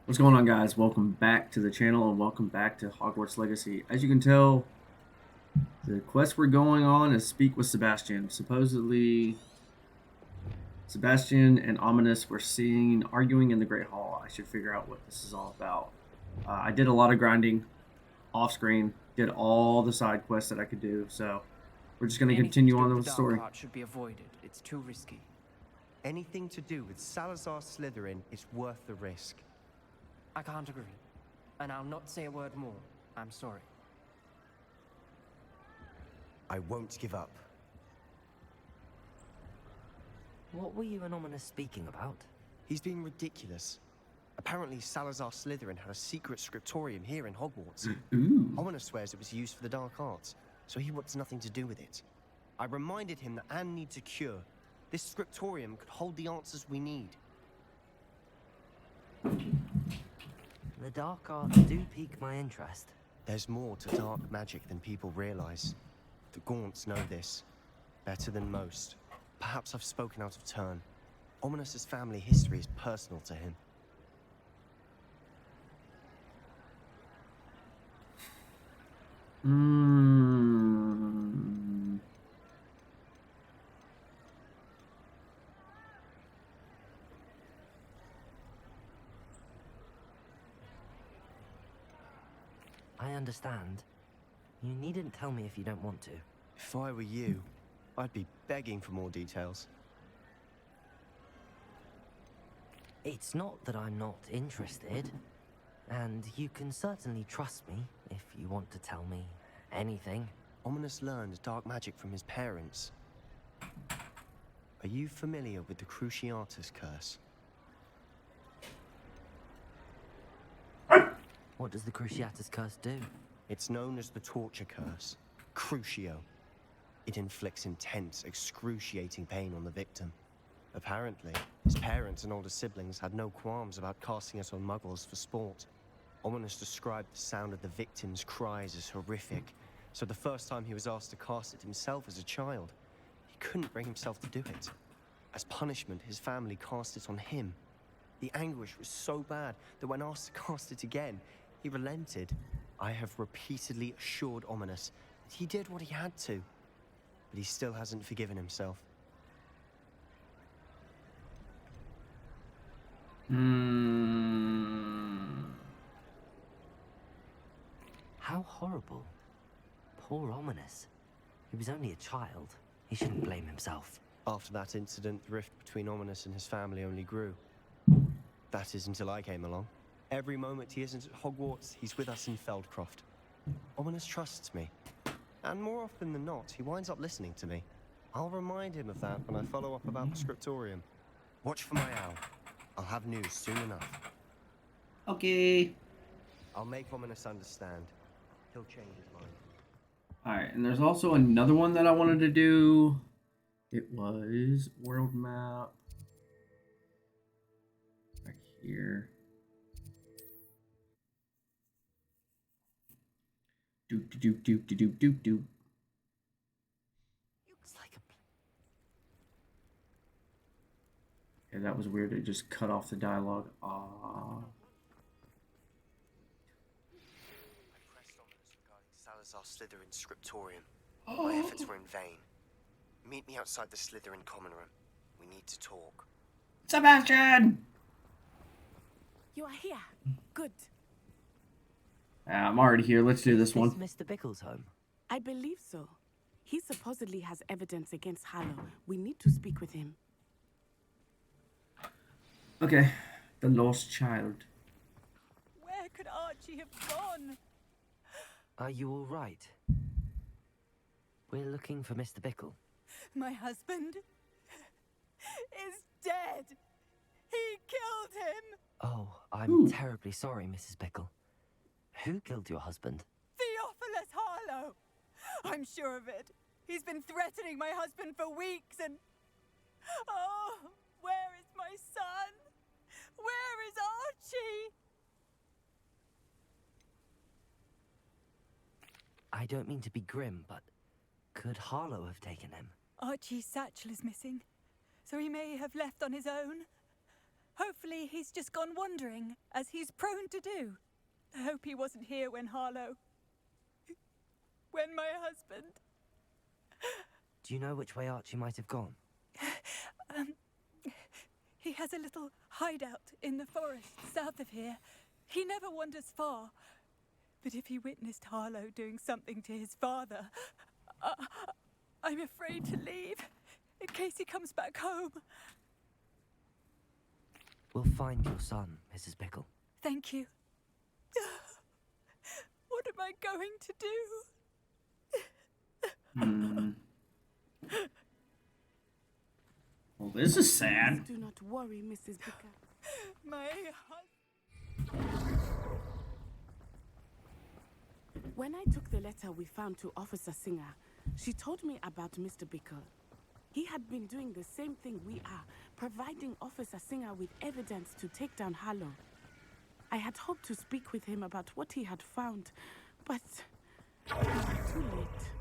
What's going on, guys? Welcome back to the channel and welcome back to Hogwarts Legacy. As you can tell, the quest we're going on is Speak with Sebestain. Supposedly, Sebestain and Ominis were seen arguing in the Great Hall. I should figure out what this is all about. I did a lot of grinding off screen, did all the side quests that I could do, so we're just going to Anything to continue do on with with the the dark story. art should be avoided. It's too risky. Anything to do with Salazar Slytherin is worth the risk. I can't agree. And I'll not say a word more. I'm sorry. I won't give up. What were you and Ominis speaking about? He's being ridiculous. Apparently Salazar Slytherin had a secret scriptorium here in Hogwarts. Ooh. Ominis swears it was used for the dark arts, so he wants nothing to do with it. I reminded him that Anne needs a cure. This scriptorium could hold the answers we need. The dark arts do pique my interest. There's more to dark magic than people realize. The Gaunts know this better than most. Perhaps I've spoken out of turn. Ominis's family history is personal to him. I understand. You needn't tell me if you don't want to. If I were you, I'd be begging for more details. It's not that I'm not interested. And you can certainly trust me if you want to tell me anything. Ominis learned dark magic from his parents. Are you familiar with the Cruciatus curse? What does the Cruciatus curse do? It's known as the torture curse, Crucio. It inflicts intense, excruciating pain on the victim. Apparently, his parents and older siblings had no qualms about casting it on muggles for sport. Ominis described the sound of the victim's cries as horrific, so the first time he was asked to cast it himself as a child, he couldn't bring himself to do it. As punishment, his family cast it on him. The anguish was so bad that when asked to cast it again, he relented. I have repeatedly assured Ominis that he did what he had to, but he still hasn't forgiven himself. How horrible. Poor Ominis. He was only a child. He shouldn't blame himself. After that incident, the rift between Ominis and his family only grew. That is until I came along. Every moment he isn't at Hogwarts, he's with us in Feldcroft. Ominis trusts me. And more often than not, he winds up listening to me. I'll remind him of that when I follow up about the Scriptorium. Watch for my owl. I'll have news soon enough. Okay. I'll make Ominis understand. He'll change his mind. Alright, and there's also another one that I wanted to do. It was world map. Right here. Doop doop doop doop doop doop doop. Looks like a... Yeah, that was weird. It just cut off the dialogue. Ah. I pressed Ominis regarding Salazar Slytherin's Scriptorium. My efforts were in vain. Meet me outside the Slytherin common room. We need to talk. Sebastian! You are here. Good. I'm already here. Let's do this one. Is Mr. Bickle's home? I believe so. He supposedly has evidence against Harlow. We need to speak with him. Okay. The lost child. Where could Archie have gone? Are you all right? We're looking for Mr. Bickle. My husband is dead. He killed him. Oh, I'm Ooh. terribly sorry, Mrs. Bickle. Who killed your husband? Theophilus Harlow. I'm sure of it. He's been threatening my husband for weeks and... Oh, where is my son? Where is Archie? I don't mean to be grim, but could Harlow have taken him? Archie's satchel is missing, so he may have left on his own. Hopefully he's just gone wandering, as he's prone to do. I hope he wasn't here when when my husband... Do you know which way Archie might have gone? He has a little hideout in the forest south of here. He never wanders far. But if he witnessed Harlow doing something to his father, I'm afraid to leave, in case he comes back home. We'll find your son, Mrs. Pickle. Thank you. What am I going to do? Hmm. Well, this is sad. Do not worry, Mrs. Bicker. My When I took the letter we found to Officer Singer, she told me about Mr. Bickle. He had been doing the same thing we are, providing Officer Singer with evidence to take down Harlow. I had hoped to speak with him about what he had found, but it was too late.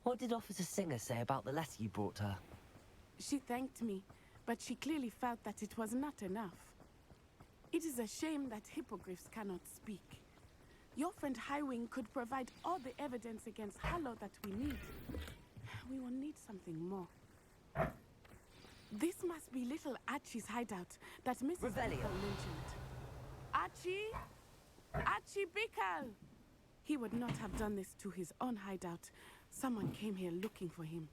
What did Officer Singer say about the letter you brought her? She thanked me, but she clearly felt that it was not enough. It is a shame that hippogriffs cannot speak. Your friend Highwing could provide all the evidence against Harlow that we need. We will need something more. This must be little Archie's hideout that Mrs. Revelio. Bickle mentioned. Archie? Archie Bickle! He would not have done this to his own hideout. Someone came here looking for him.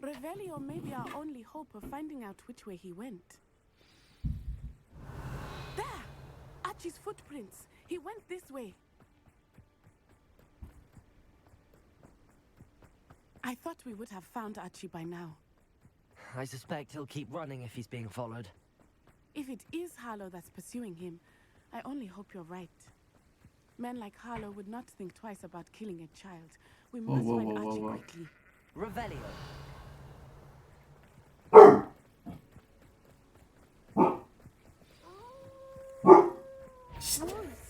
Revelio may be our only hope of finding out which way he went. There! Archie's footprints. He went this way. I thought we would have found Archie by now. I suspect he'll keep running if he's being followed. If it is Harlow that's pursuing him, I only hope you're right. Men like Harlow would not think twice about killing a child. We must find Archie quickly. Revelio. Wolves!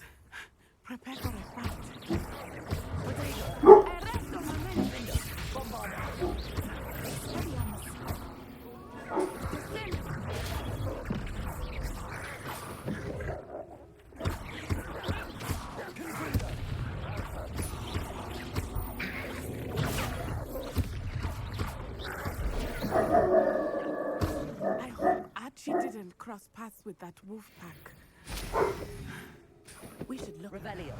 Prepare for a fight. Arresto, my men! Expelliarmus. Descend! I hope Archie didn't cross paths with that wolf pack. We should look. Revelio.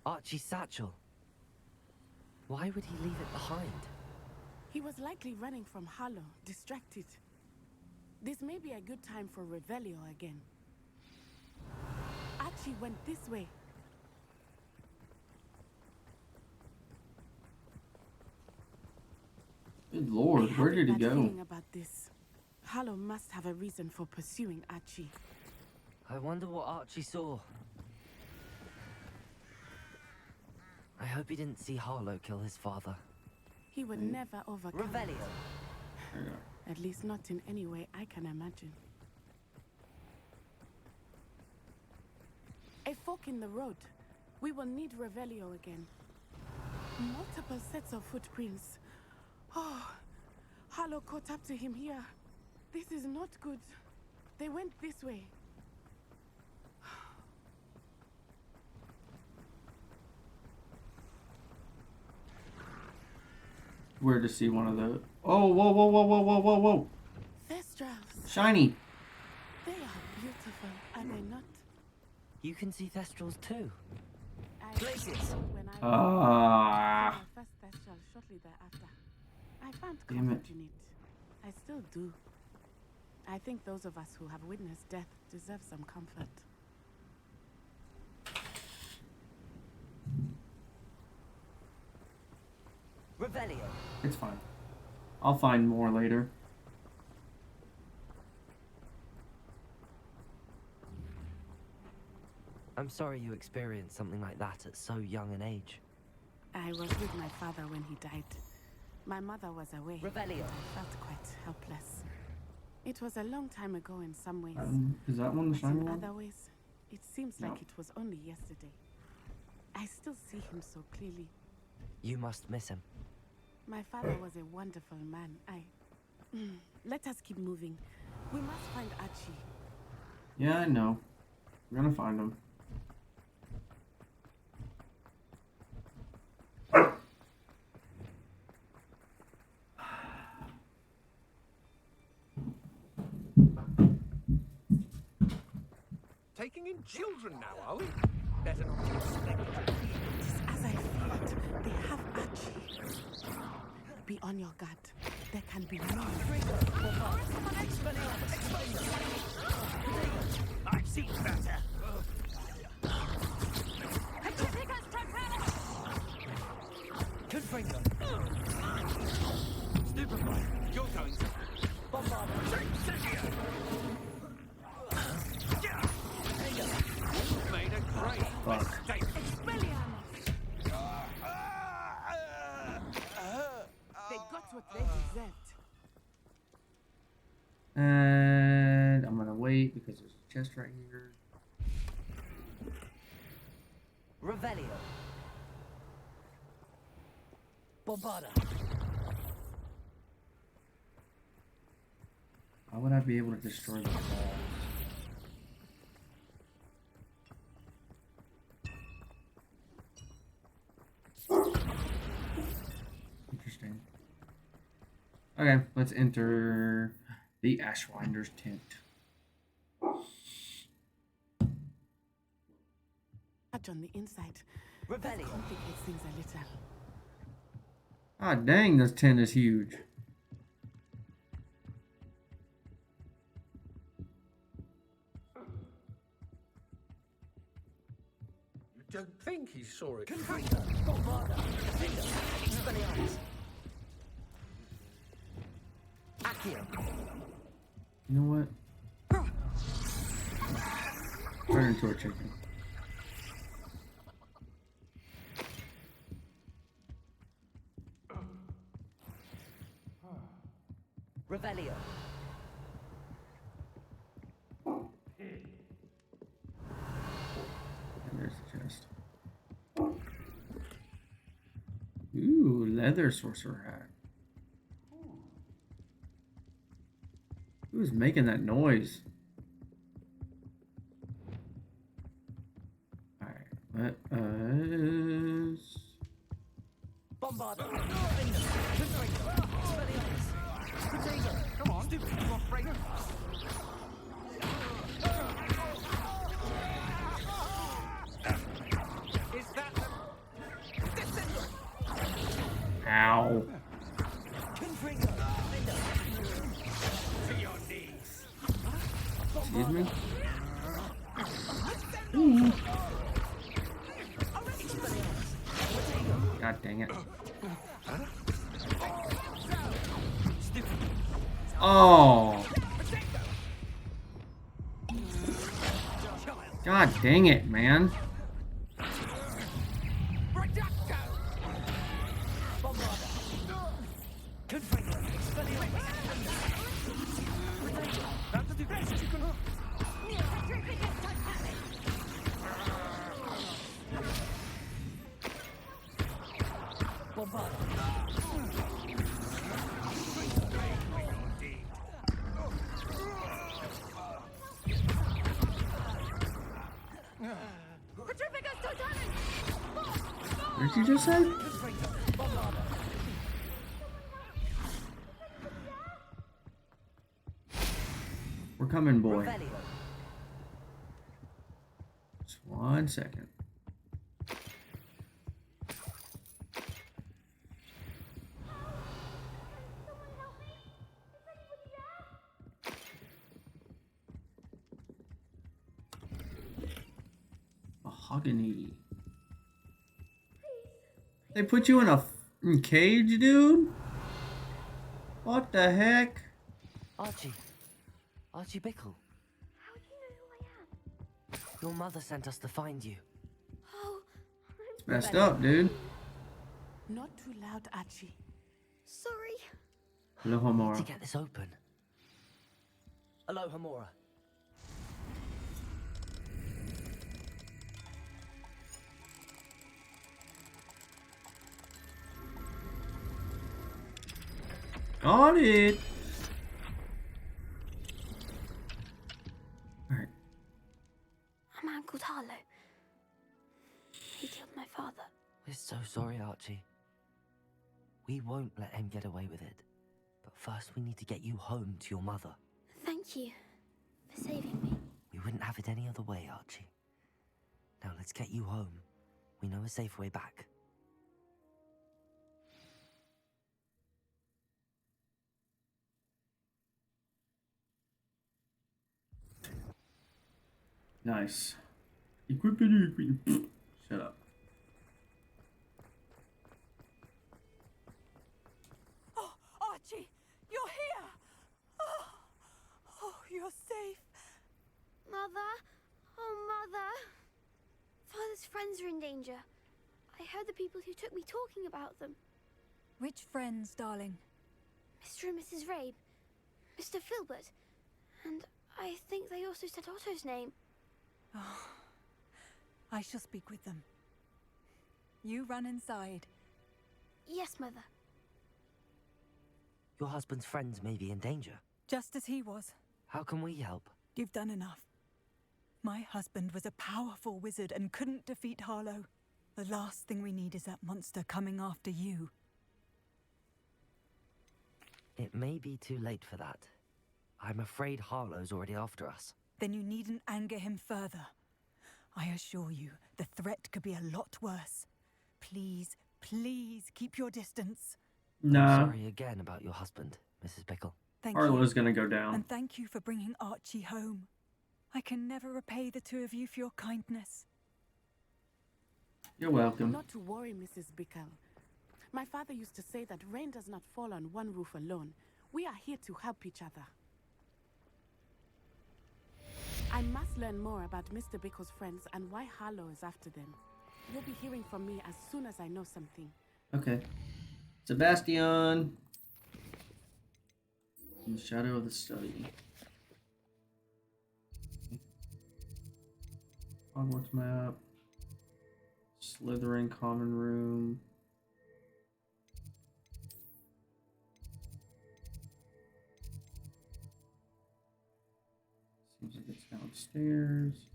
Archie's satchel. Why would he leave it behind? He was likely running from Harlow, distracted. This may be a good time for Revelio again. Archie went this way. Good lord, where did he Bad go? feeling about this. Harlow must have a reason for pursuing Archie. I wonder what Archie saw. I hope he didn't see Harlow kill his father. He would never overcome it. Revelio. There you go. At least not in any way I can imagine. A fork in the road. We will need Revelio again. Multiple sets of footprints. Oh, Harlow caught up to him here. This is not good. They went this way. Where to see one of those? Oh, whoa, whoa, whoa, whoa, whoa, whoa, whoa! Thestrals. Shiny. They are beautiful, are they not? You can see Thestrals too. I Places. when I Ah. my first Thestral shortly thereafter. I found Damn comfort it. in it. I still do. I think those of us who have witnessed death deserve some comfort. Revelio. It's fine. I'll find more later. I'm sorry you experienced something like that at so young an age. I was with my father when he died. My mother was away. Revelio. I felt quite helpless. It was a long time ago in some ways. Is that one the But shiny in one? other ways, it seems No. like it was only yesterday. I still see him so clearly. You must miss him. My father was a wonderful man. Let us keep moving. We must find Archie. Yeah, I know. We're gonna find him. Taking in children now, are we? Better not get suspected. As I feared, they have Archie. Be on your guard. There can be no. I've seen better. Confringo. Stupefy. You're going to. Bombard. Made a great mistake. They got what they deserved. And I'm gonna wait because there's a chest right here. Revelio. Bombarda. How would I be able to destroy the walls? Interesting. Okay, let's enter the Ashwinder's tent. Touch on the inside. That Revelio. complicates things a little. Ah, dang, this tent is huge. You don't think he saw it? Bombarda. Expelliarmus. Accio. You know what? Turn into a chicken. Revelio. And there's the chest. Ooh, leather sorcerer hat. Who's making that noise? Alright, let us... Bombarda. Come on, stupid. You want break? Is that the... Ow. To your knees. Excuse me? God dang it. Oh. God dang it, man. That's the best you can hope. What did you just say? We're coming, boy. Revelio. Just 1 second. Mahogany. They put you in a f***ing cage, dude? What the heck? Archie. Archie Bickle. How do you know who I am? Your mother sent us to find you. Oh, It's messed up, dude. Not too loud, Archie. sorry. Hello, To Homora. get this open. Aloha Mora. Got it. Harlow. He killed my father. We're so sorry, Archie. We won't let him get away with it. But first we need to get you home to your mother. Thank you for saving me. We wouldn't have it any other way, Archie. Now let's get you home. We know a safe way back. Nice. Equip it. Shut up. Oh, Archie, you're here! Oh, you're safe. Mother? Oh, Mother. Father's friends are in danger. I heard the people who took me talking about them. Which friends, darling? Mr. and Mrs. Rabe. Mr. Filbert. And I think they also said Otto's name. Oh, I shall speak with them. You run inside. Yes, Mother. Your husband's friends may be in danger. Just as he was. How can we help? You've done enough. My husband was a powerful wizard and couldn't defeat Harlow. The last thing we need is that monster coming after you. It may be too late for that. I'm afraid Harlow's already after us. Then you needn't anger him further. I assure you, the threat could be a lot worse. Please, please keep your distance. I'm Nah. sorry again about your husband, Mrs. Pickle. Thank Harlow's you. gonna go down. And thank you for bringing Archie home. I can never repay the two of you for your kindness. You're welcome. Not to worry, Mrs. Bickle. My father used to say that rain does not fall on one roof alone. We are here to help each other. I must learn more about Mr. Bickle's friends and why Harlow is after them. You'll be hearing from me as soon as I know something. Okay. Sebestain. In the shadow of the study. Hogwarts map. Slytherin common room. Seems like it's downstairs.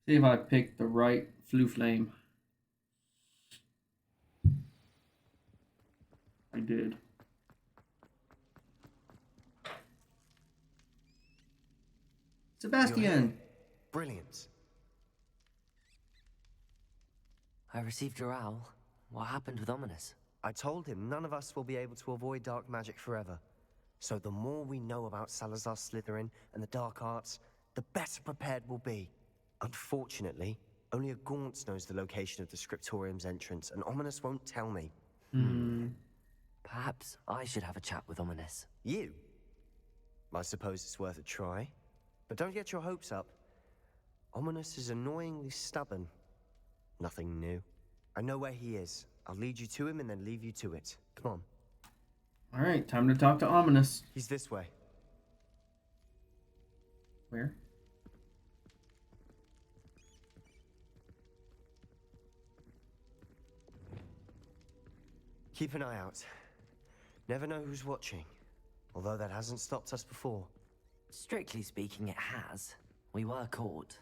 See if I picked the right flue flame. I did. Sebestain! Brilliant. I received your owl. What happened with Ominis? I told him none of us will be able to avoid dark magic forever. So the more we know about Salazar Slytherin and the dark arts, the better prepared we'll be. Unfortunately, only a Gaunt knows the location of the Scriptorium's entrance, and Ominis won't tell me. Perhaps I should have a chat with Ominis. You? I suppose it's worth a try. But don't get your hopes up. Ominis is annoyingly stubborn. Nothing new. I know where he is. I'll lead you to him and then leave you to it. Come on. Alright, time to talk to Ominis. He's this way. Where? Keep an eye out. Never know who's watching. Although that hasn't stopped us before. Strictly speaking, it has. We were caught.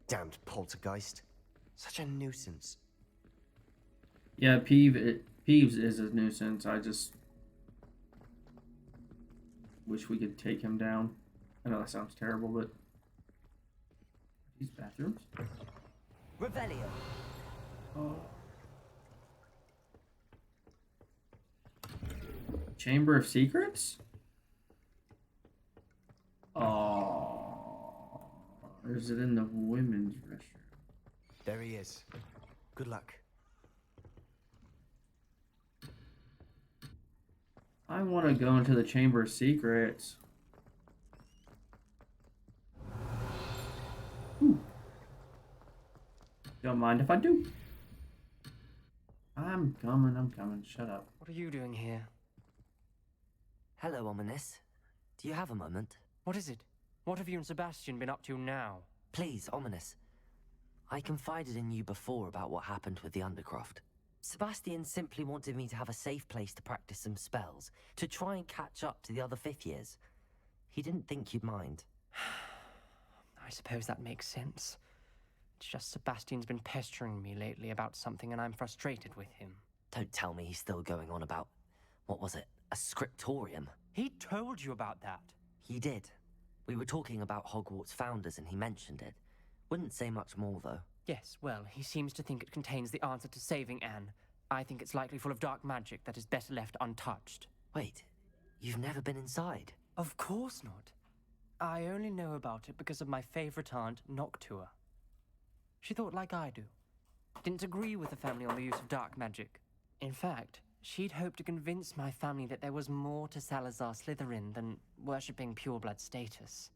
Damned poltergeist. Such a nuisance. Yeah, Peeves is a nuisance. I just wish we could take him down. I know that sounds terrible, but these bathrooms. Revelio. Oh. Chamber of Secrets? Oh, or is it in the women's restroom? There he is. Good luck. I want to go into the Chamber of Secrets. Ooh. Don't mind if I do. I'm coming. Shut up. What are you doing here? Hello, Ominis. Do you have a moment? What is it? What have you and Sebestain been up to now? Please, Ominis. I confided in you before about what happened with the Undercroft. Sebestain simply wanted me to have a safe place to practice some spells, to try and catch up to the other fifth years. He didn't think you'd mind. I suppose that makes sense. It's just Sebastian's been pestering me lately about something and I'm frustrated with him. Don't tell me he's still going on about, what was it, a scriptorium? He told you about that. He did. We were talking about Hogwarts founders and he mentioned it. Wouldn't say much more, though. Yes, well, he seems to think it contains the answer to saving Anne. I think it's likely full of dark magic that is better left untouched. Wait, you've never been inside? Of course not. I only know about it because of my favorite aunt, Noctua. She thought like I do. Didn't agree with the family on the use of dark magic. In fact, she'd hoped to convince my family that there was more to Salazar Slytherin than worshipping pureblood status.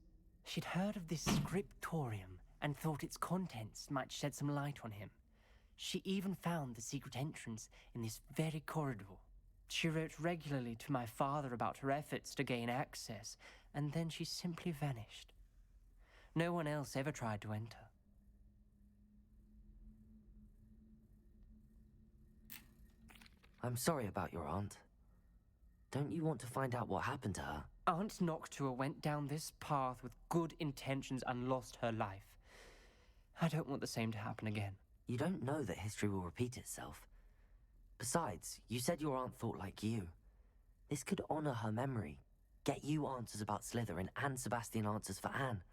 She'd heard of this Scriptorium and thought its contents might shed some light on him. She even found the secret entrance in this very corridor. She wrote regularly to my father about her efforts to gain access, and then she simply vanished. No one else ever tried to enter. I'm sorry about your aunt. Don't you want to find out what happened to her? Aunt Noctua went down this path with good intentions and lost her life. I don't want the same to happen again. You don't know that history will repeat itself. Besides, you said your aunt thought like you. This could honor her memory, get you answers about Slytherin and Sebestain answers for Anne.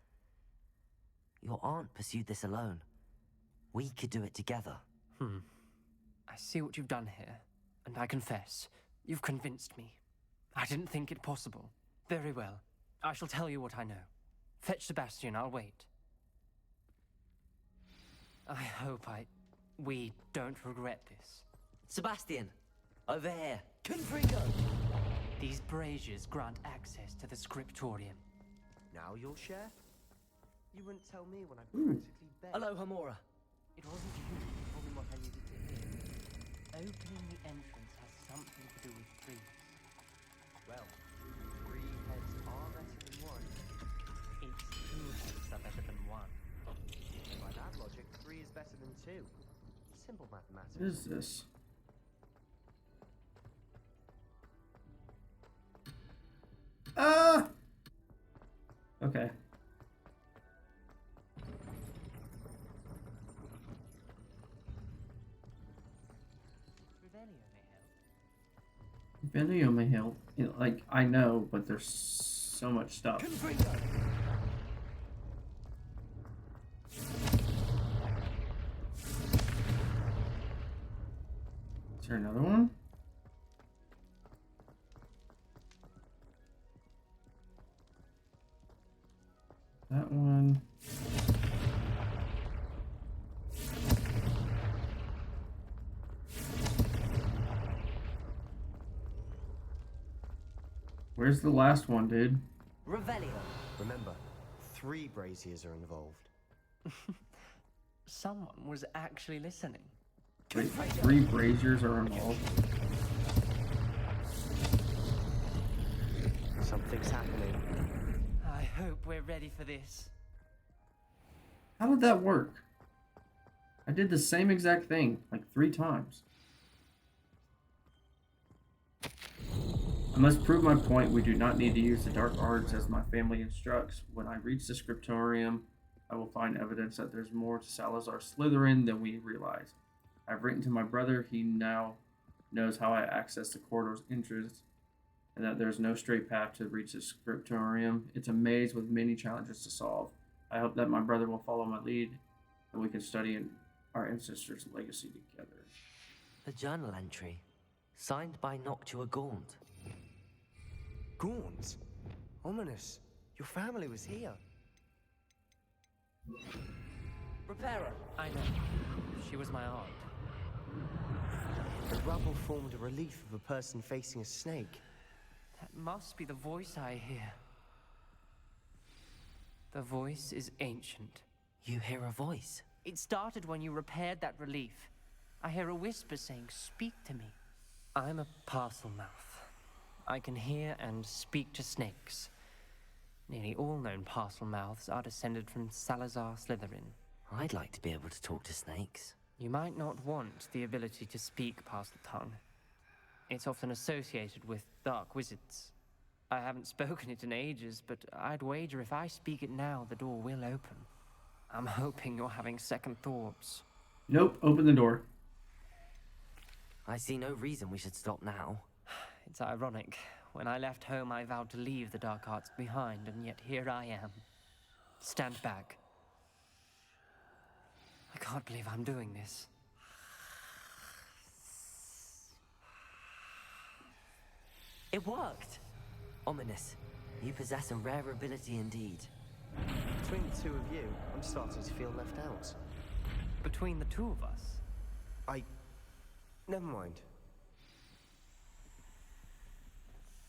Your aunt pursued this alone. We could do it together. I see what you've done here, and I confess, you've convinced me. I didn't think it possible. Very well. I shall tell you what I know. Fetch Sebestain, I'll wait. I hope we don't regret this. Sebestain! Over here! Confringo! These braziers grant access to the Scriptorium. Now you'll share? You wouldn't tell me when I Ooh. practically begged. Hello, Hamora. It wasn't you who told me what I needed to hear. Opening the entrance has something to do with trees. Well, 3 heads are better than 1. It's 2 heads are better than 1. By that logic, 3 is better than 2. Simple mathematics. What is this? Ah! Okay. Video may help. You know, like, I know, but there's so much stuff. Is there another one? That one. Where's the last one, dude? Revelio. Remember, 3 braziers are involved. Someone was actually listening. Wait, 3 braziers are involved. Something's happening. I hope we're ready for this. How did that work? I did the same exact thing, like 3 times. I must prove my point. We do not need to use the dark arts as my family instructs. When I reach the Scriptorium, I will find evidence that there's more to Salazar Slytherin than we realize. I've written to my brother. He now knows how I access the corridor's entrance and that there's no straight path to reach the Scriptorium. It's a maze with many challenges to solve. I hope that my brother will follow my lead and we can study our ancestors' legacy together. The journal entry, signed by Noctua Gaunt. Gaunt? Ominis, your family was here. Reparo. I know. She was my aunt. The rubble formed a relief of a person facing a snake. That must be the voice I hear. The voice is ancient. You hear a voice? It started when you repaired that relief. I hear a whisper saying, "Speak to me." I'm a parcel mouth. I can hear and speak to snakes. Nearly all known parcel mouths are descended from Salazar Slytherin. I'd like to be able to talk to snakes. You might not want the ability to speak past the tongue. It's often associated with dark wizards. I haven't spoken it in ages, but I'd wager if I speak it now, the door will open. I'm hoping you're having second thoughts. Nope, open the door. I see no reason we should stop now. It's ironic. When I left home, I vowed to leave the dark arts behind, and yet here I am. Stand back. I can't believe I'm doing this. It worked! Ominis, you possess a rare ability indeed. Between the two of you, I'm starting to feel left out. Between the two of us? Never mind.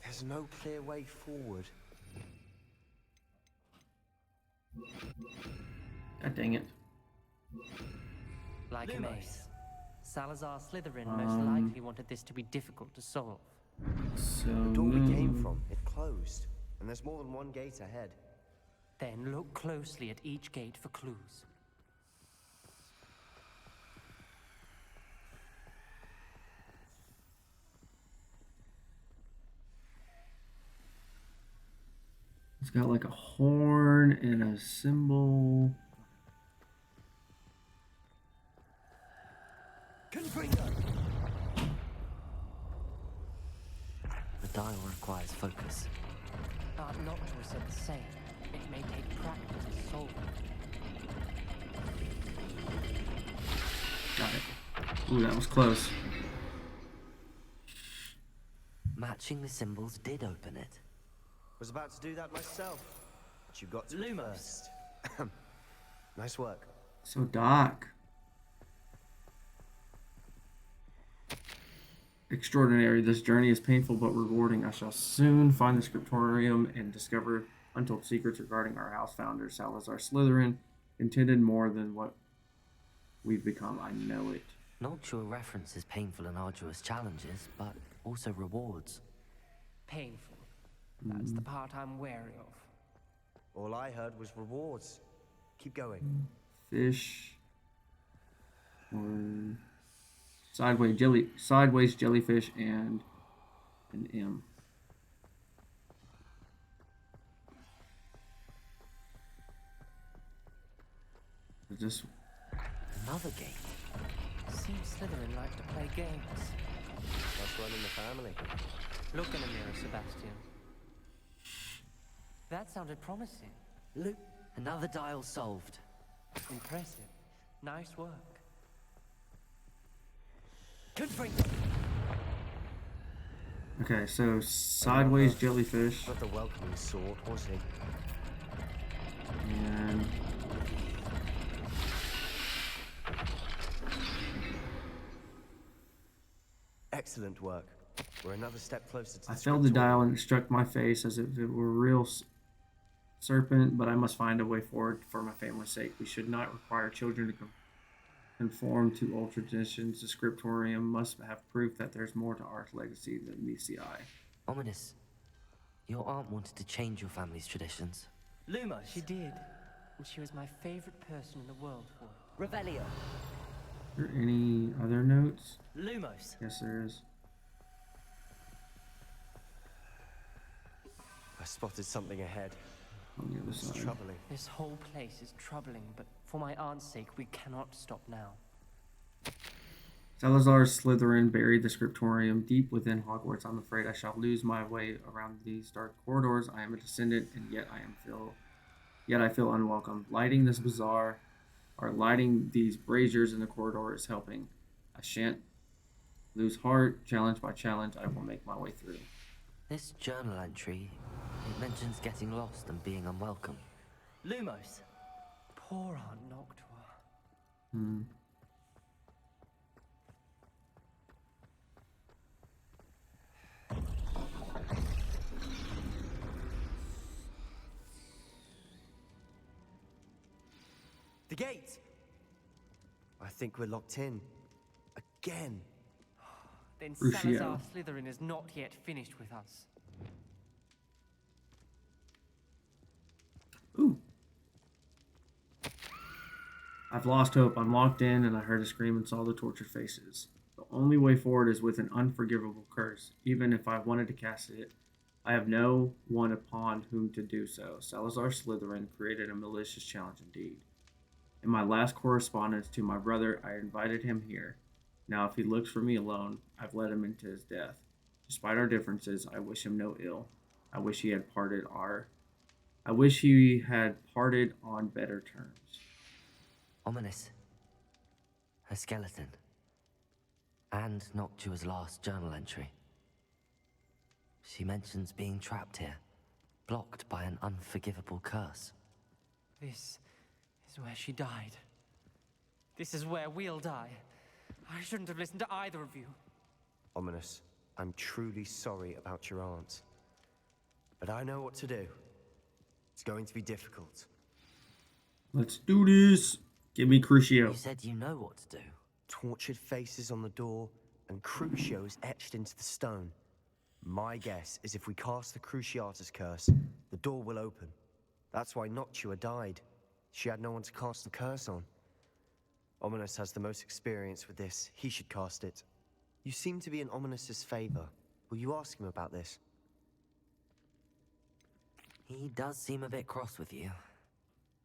There's no clear way forward. God dang it. Like a Lumos. mace. Salazar Slytherin most likely wanted this to be difficult to solve. So The door we came from, it closed. And there's more than one gate ahead. Then look closely at each gate for clues. It's got like a horn and a symbol. The dial requires focus. Noctua said the same. It may take practice to solve it. Got it. Ooh, that was close. Matching the symbols did open it. Was about to do that myself. But you got to it Lumos. first. Nice work. So dark. Extraordinary. This journey is painful but rewarding. I shall soon find the Scriptorium and discover untold secrets regarding our house founder, Salazar Slytherin, intended more than what we've become. I know it. Noctua references painful and arduous challenges, but also rewards. Painful. That's the part I'm wary of. All I heard was rewards. Keep going. Fish. Or sideways jellyfish and an M. Is this Another gate. Seems Slytherin like to play games. That's running the family. Look in the mirror, Sebastian. That sounded promising. Look, another dial solved. Impressive. Nice work. okay? So sideways jellyfish Not the welcoming sort, was he? and Excellent work. We're another step closer to the I felt the dial Scriptorium. and it struck my face as if it were a real serpent, but I must find a way forward for my family's sake. We should not require children to conform to old traditions. The Scriptorium must have proof that there's more to our legacy than meets the eye. Ominous. Your aunt wanted to change your family's traditions. Lumos. She did. And she was my favorite person in the world for it. Revelio. Are there any other notes? Lumos. Yes, there is. I spotted something ahead. On the other It's side. troubling. This whole place is troubling, but for my aunt's sake, we cannot stop now. Salazar Slytherin buried the Scriptorium deep within Hogwarts. I'm afraid I shall lose my way around these dark corridors. I am a descendant, and yet I feel unwelcome. Lighting these braziers in the corridor is helping. I shan't lose heart. Challenge by challenge, I will make my way through. This journal entry, it mentions getting lost and being unwelcome. Lumos. Poor Aunt Noctua. Hmm. The gate! I think we're locked in. Again. Then Crucio. Salazar Slytherin is not yet finished with us. Ooh. I've lost hope. I'm locked in, and I heard a scream and saw the tortured faces. The only way forward is with an unforgivable curse. Even if I wanted to cast it, I have no one upon whom to do so. Salazar Slytherin created a malicious challenge indeed. In my last correspondence to my brother, I invited him here. Now, if he looks for me alone, I've led him into his death. Despite our differences, I wish him no ill. I wish he had parted our. I wish he had parted on better terms. Ominis. Her skeleton. And Noctua's last journal entry. She mentions being trapped here, blocked by an unforgivable curse. This is where she died. This is where we'll die. I shouldn't have listened to either of you. Ominis, I'm truly sorry about your aunt. But I know what to do. It's going to be difficult. Let's do this. Give me Crucio. You said you know what to do. Tortured faces on the door, and Crucio is etched into the stone. My guess is if we cast the Cruciatus curse, the door will open. That's why Noctua died. She had no one to cast the curse on. Ominis has the most experience with this. He should cast it. You seem to be in Ominis's favor. Will you ask him about this? He does seem a bit cross with you.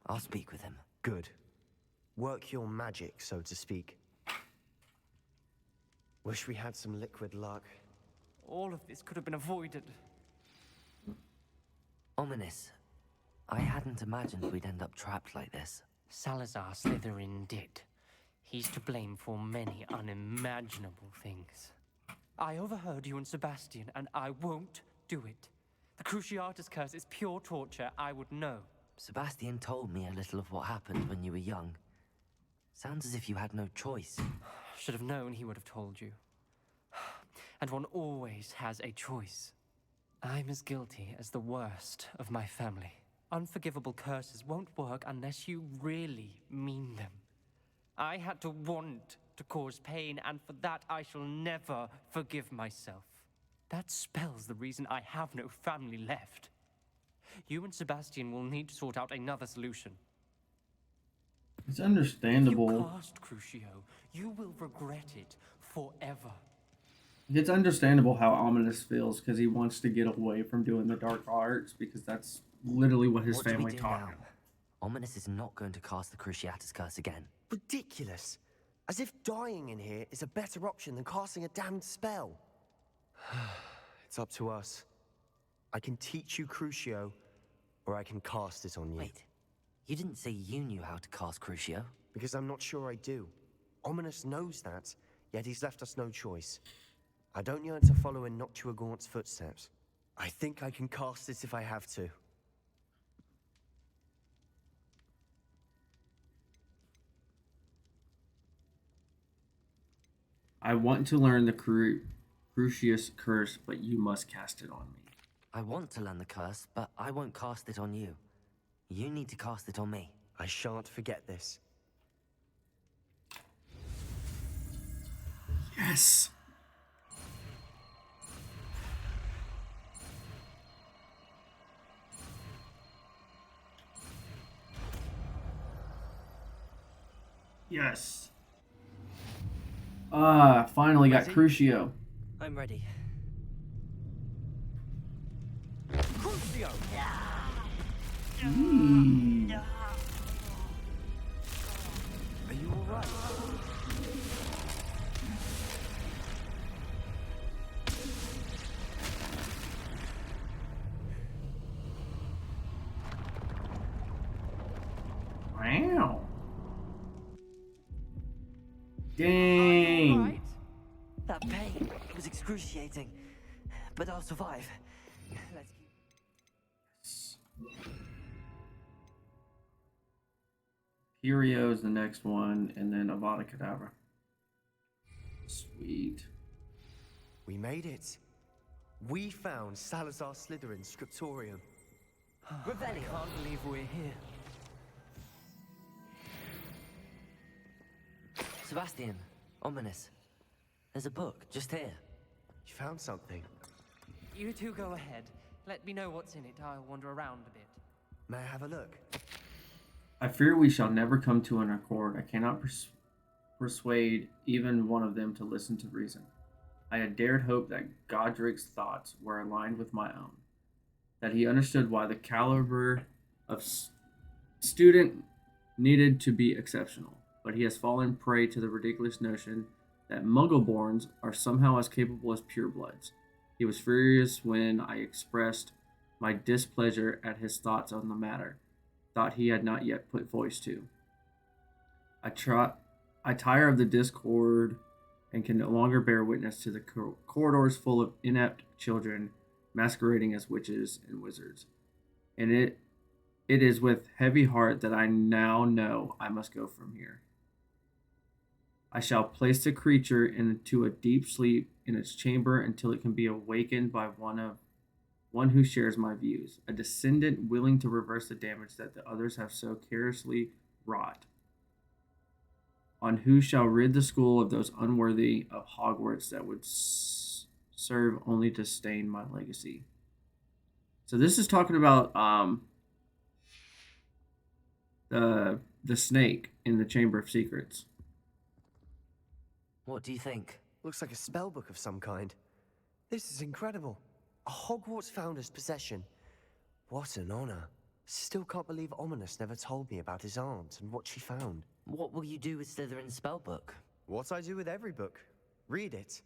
I'll speak with him. Good. Work your magic, so to speak. Wish we had some liquid luck. All of this could have been avoided. Ominis, I hadn't imagined we'd end up trapped like this. Salazar Slytherin did. He's to blame for many unimaginable things. I overheard you and Sebestain, and I won't do it. The Cruciatus curse is pure torture. I would know. Sebestain told me a little of what happened when you were young. Sounds as if you had no choice. Should have known he would have told you. And one always has a choice. I'm as guilty as the worst of my family. Unforgivable curses won't work unless you really mean them. I had to want to cause pain, and for that I shall never forgive myself. That spells the reason I have no family left. You and Sebestain will need to sort out another solution. It's If understandable. you cast Crucio, you will regret it forever. It's understandable how Ominis feels because he wants to get away from doing the dark arts because that's literally what his What do we family do taught now? him. Ominis is not going to cast the Cruciatus curse again. Ridiculous! As if dying in here is a better option than casting a damned spell. It's up to us. I can teach you Crucio, or I can cast it on you. Wait, you didn't say you knew how to cast Crucio? Because I'm not sure I do. Ominis knows that, yet he's left us no choice. I don't yearn to follow in Noctua Gaunt's footsteps. I think I can cast it if I have to. I want to learn the Crucius curse, but you must cast it on me. I want to learn the curse, but I won't cast it on you. You need to cast it on me. I shan't forget this. Yes! Yes. Finally got Ready? Crucio. I'm ready. Crucio! Are you alright? Wow. Dang. Right? That pain was excruciating, but I'll survive. Let's keep... Curio is the next one, and then Avada Kedavra. Sweet. We made it. We found Salazar Slytherin's Scriptorium. Revelio. Can't believe we're here. Sebestain, Ominis. There's a book just here. You found something. You two go ahead. Let me know what's in it. I'll wander around a bit. May I have a look? I fear we shall never come to an accord. I cannot persuade even one of them to listen to reason. I had dared hope that Godric's thoughts were aligned with my own, that he understood why the caliber of student needed to be exceptional, but he has fallen prey to the ridiculous notion that Muggleborns are somehow as capable as purebloods. He was furious when I expressed my displeasure at his thoughts on the matter, thought he had not yet put voice to. I try, I tire of the discord and can no longer bear witness to the corridors full of inept children masquerading as witches and wizards. And it is with heavy heart that I now know I must go from here. I shall place the creature into a deep sleep in its chamber until it can be awakened by one who shares my views, a descendant willing to reverse the damage that the others have so carelessly wrought. On who shall rid the school of those unworthy of Hogwarts that would serve only to stain my legacy. So this is talking about the snake in the Chamber of Secrets. What do you think? Looks like a spell book of some kind. This is incredible. A Hogwarts founder's possession. What an honor. Still can't believe Ominis never told me about his aunt and what she found. What will you do with Slytherin's spellbook? What I do with every book. Read it.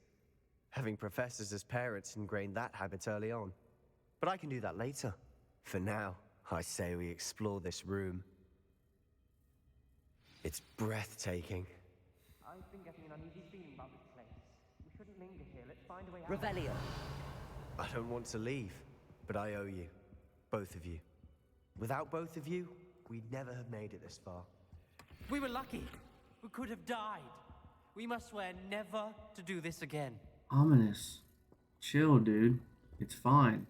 Having professors as parents ingrained that habit early on. But I can do that later. For now, I say we explore this room. It's breathtaking. I've been getting an uneasy feeling about this place. We shouldn't linger here. Let's find a way out. Revelio! I don't want to leave, but I owe you. Both of you. Without both of you, we'd never have made it this far. We were lucky. We could have died. We must swear never to do this again. Ominous. Chill, dude. It's fine.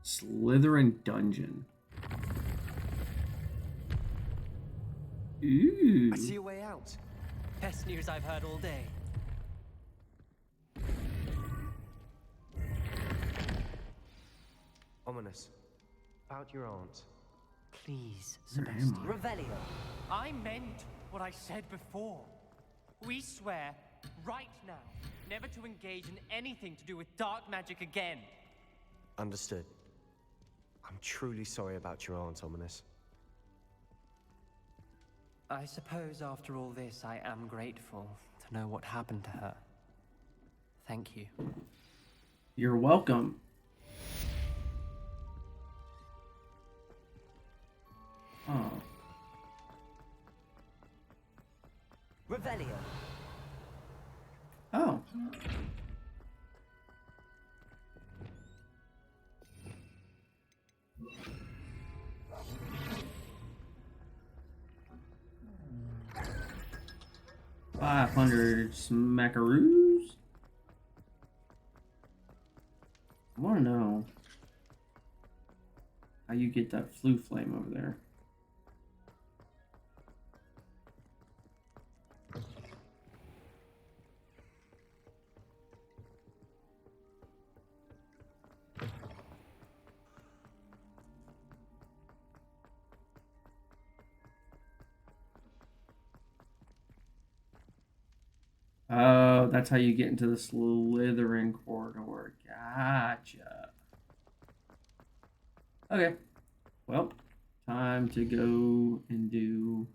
Slytherin Dungeon. Ooh. I see a way out. Best news I've heard all day. Ominous. About your aunt. Please, Where am Sebestain. I? Revelio! I meant what I said before. We swear, right now, never to engage in anything to do with dark magic again. Understood. I'm truly sorry about your aunt, Ominous. I suppose after all this, I am grateful to know what happened to her. Thank you. You're welcome. Oh. Revelio! Oh. $500 smackaroos. I want to know how you get that flu flame over there. Oh, that's how you get into the Slytherin corridor. Gotcha. Okay. Well, time to go and do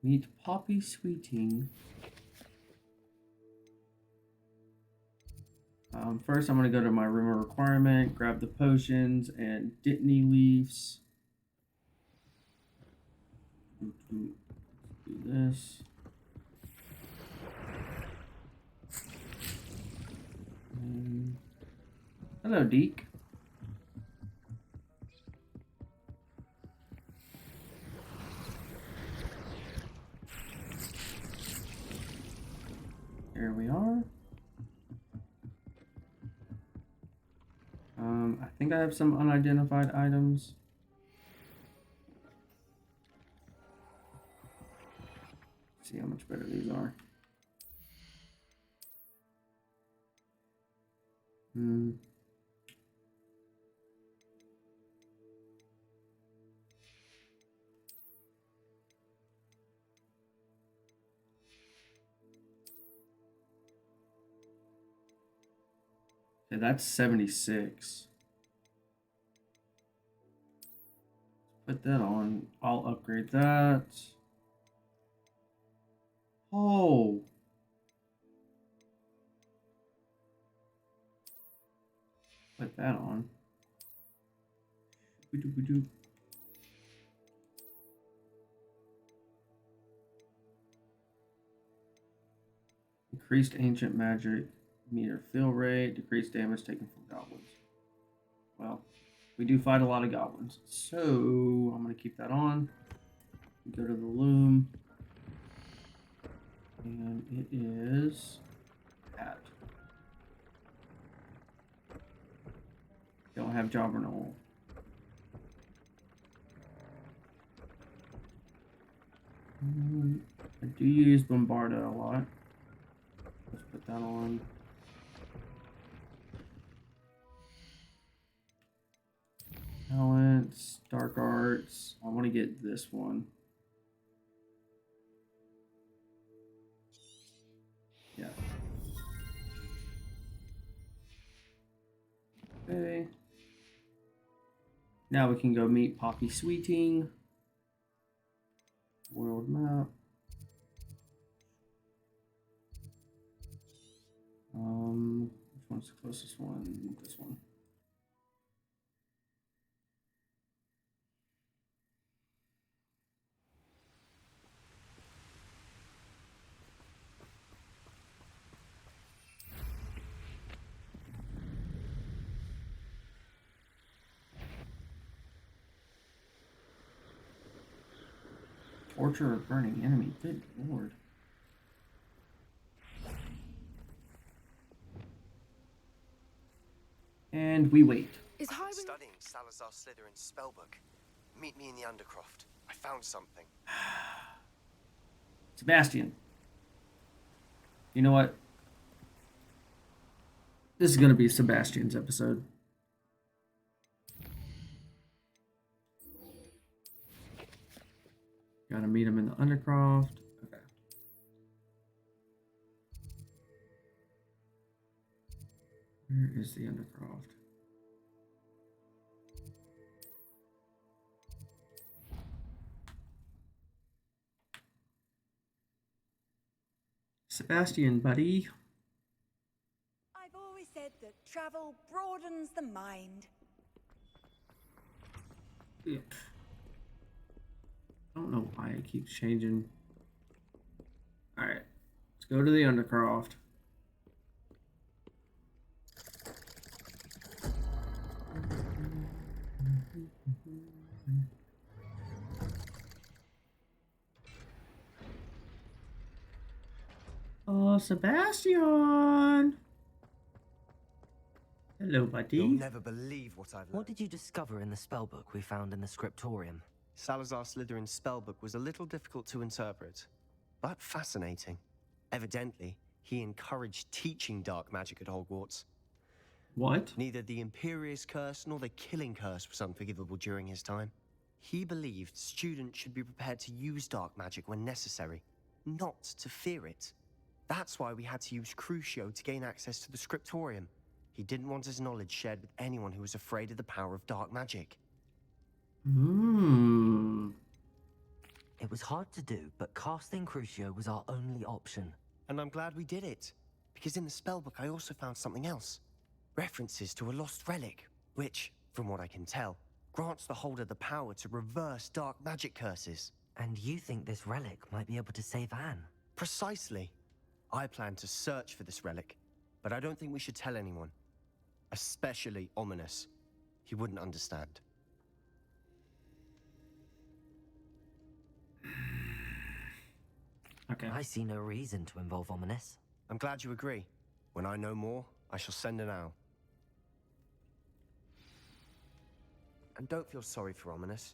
meet Poppy Sweeting. First, I'm going to go to my room of requirement, grab the potions and Dittany leaves. Do this. Hello, Deke. There we are. I think I have some unidentified items. See how much better these are. Hmm. Okay, that's 76. Put that on. I'll upgrade that. Oh. Put that on. Doo-doo-doo-doo. Increased ancient magic meter fill rate, decreased damage taken from goblins. Well, we do fight a lot of goblins, so I'm going to keep that on. Go to the loom, and it is hat. Don't have jobber no. I do use Bombarda a lot. Let's put that on. Talents, dark arts. I want to get this one. Yeah. Okay. Now we can go meet Poppy Sweeting. World map. Which one's the closest one? This one. Torture of burning enemy. Good lord. And we wait. Is I'm Highwing... studying Salazar Slytherin's spellbook. Meet me in the Undercroft. I found something. Sebestain. You know what? This is going to be Sebastian's episode. Gotta meet him in the Undercroft. Okay. Where is the Undercroft? Sebestain, buddy. I've always said that travel broadens the mind. Yeah. I don't know why it keeps changing. Alright. Let's go to the Undercroft. Oh, Sebestain! Hello, buddy. You'll never believe what I've learned. What did you discover in the spellbook we found in the Scriptorium? Salazar Slytherin's spellbook was a little difficult to interpret, but fascinating. Evidently, he encouraged teaching dark magic at Hogwarts. What? Neither the Imperious Curse nor the Killing Curse was unforgivable during his time. He believed students should be prepared to use dark magic when necessary, not to fear it. That's why we had to use Crucio to gain access to the Scriptorium. He didn't want his knowledge shared with anyone who was afraid of the power of dark magic. Hmm. It was hard to do, but casting Crucio was our only option. And I'm glad we did it, because in the spellbook I also found something else. References to a lost relic, which, from what I can tell, grants the holder the power to reverse dark magic curses. And you think this relic might be able to save Anne? Precisely. I plan to search for this relic, but I don't think we should tell anyone. Especially Ominis. He wouldn't understand. Okay. I see no reason to involve Ominis. I'm glad you agree. When I know more, I shall send an owl. And don't feel sorry for Ominis.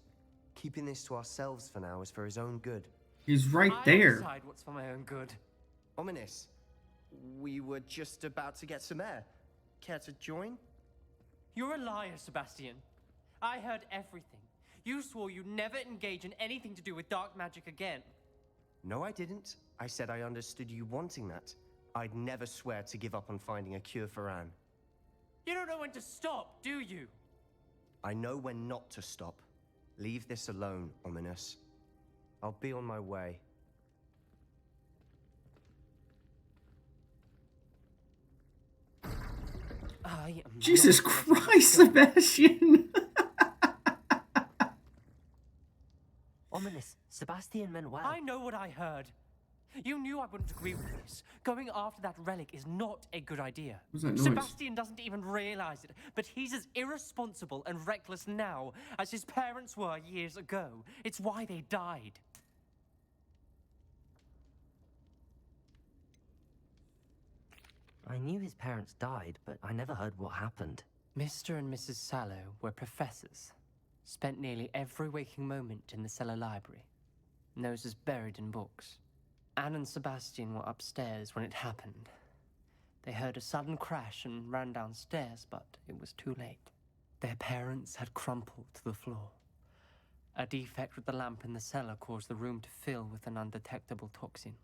Keeping this to ourselves for now is for his own good. He's right I'll there. decide what's for my own good. Ominis, we were just about to get some air. Care to join? You're a liar, Sebestain. I heard everything. You swore you'd never engage in anything to do with dark magic again. No, I didn't. I said I understood you wanting that. I'd never swear to give up on finding a cure for Anne. You don't know when to stop, do you? I know when not to stop. Leave this alone, Ominis. I'll be on my way. I am Jesus not letting Christ, this go. Sebastian! Ominis, Sebestain meant well. I know what I heard. You knew I wouldn't agree with this. Going after that relic is not a good idea. What's that noise? Sebestain doesn't even realize it, but he's as irresponsible and reckless now as his parents were years ago. It's why they died. I knew his parents died, but I never heard what happened. Mr. and Mrs. Sallow were professors. Spent nearly every waking moment in the cellar library. Noses buried in books. Anne and Sebestain were upstairs when it happened. They heard a sudden crash and ran downstairs, but it was too late. Their parents had crumpled to the floor. A defect with the lamp in the cellar caused the room to fill with an undetectable toxin.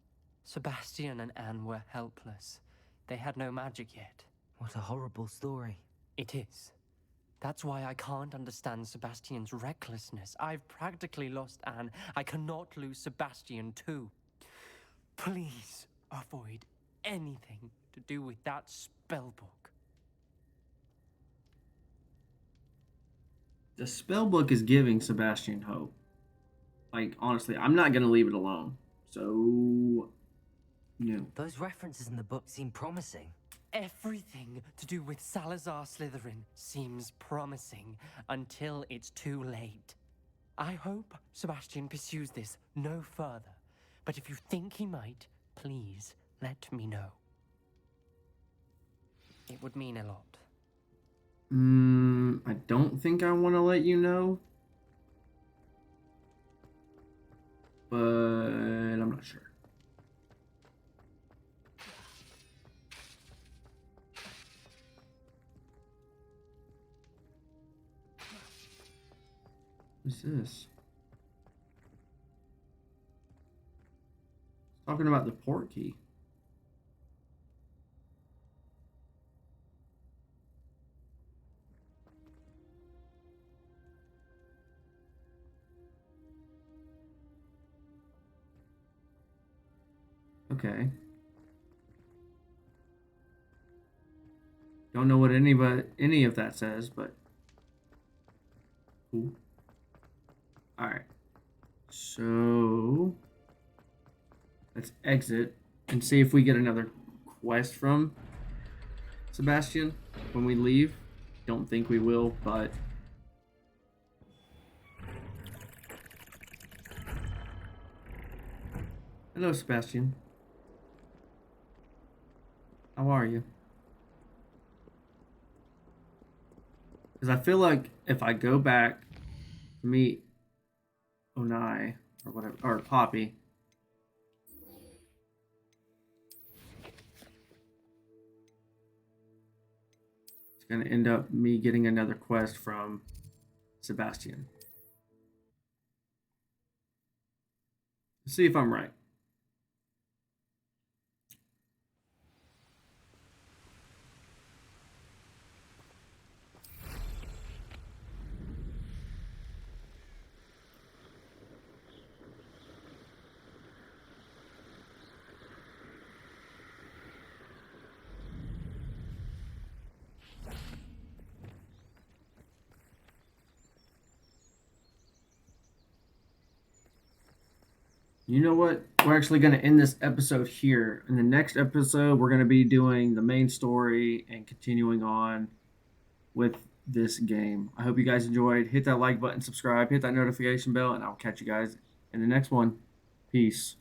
Sebestain and Anne were helpless. They had no magic yet. What a horrible story. It is. That's why I can't understand Sebastian's recklessness. I've practically lost Anne. I cannot lose Sebestain too. Please avoid anything to do with that spellbook. The spell book is giving Sebastian hope. Like, honestly, I'm not gonna leave it alone. So, no. Those references in the book seem promising. Everything to do with Salazar Slytherin seems promising until it's too late. I hope Sebestain pursues this no further, but if you think he might, please let me know. It would mean a lot. I don't think I want to let you know. But I'm not sure. What's this? Talking about the port key. Okay. Don't know what any of that says, but cool. All right. So let's exit and see if we get another quest from Sebestain when we leave. Don't think we will, but hello, Sebestain. How are you? Because I feel like if I go back to meet Onai or whatever, or Poppy, it's going to end up me getting another quest from Sebestain. Let's see if I'm right. You know what? We're actually going to end this episode here. In the next episode, we're going to be doing the main story and continuing on with this game. I hope you guys enjoyed. Hit that like button, subscribe, hit that notification bell, and I'll catch you guys in the next one. Peace.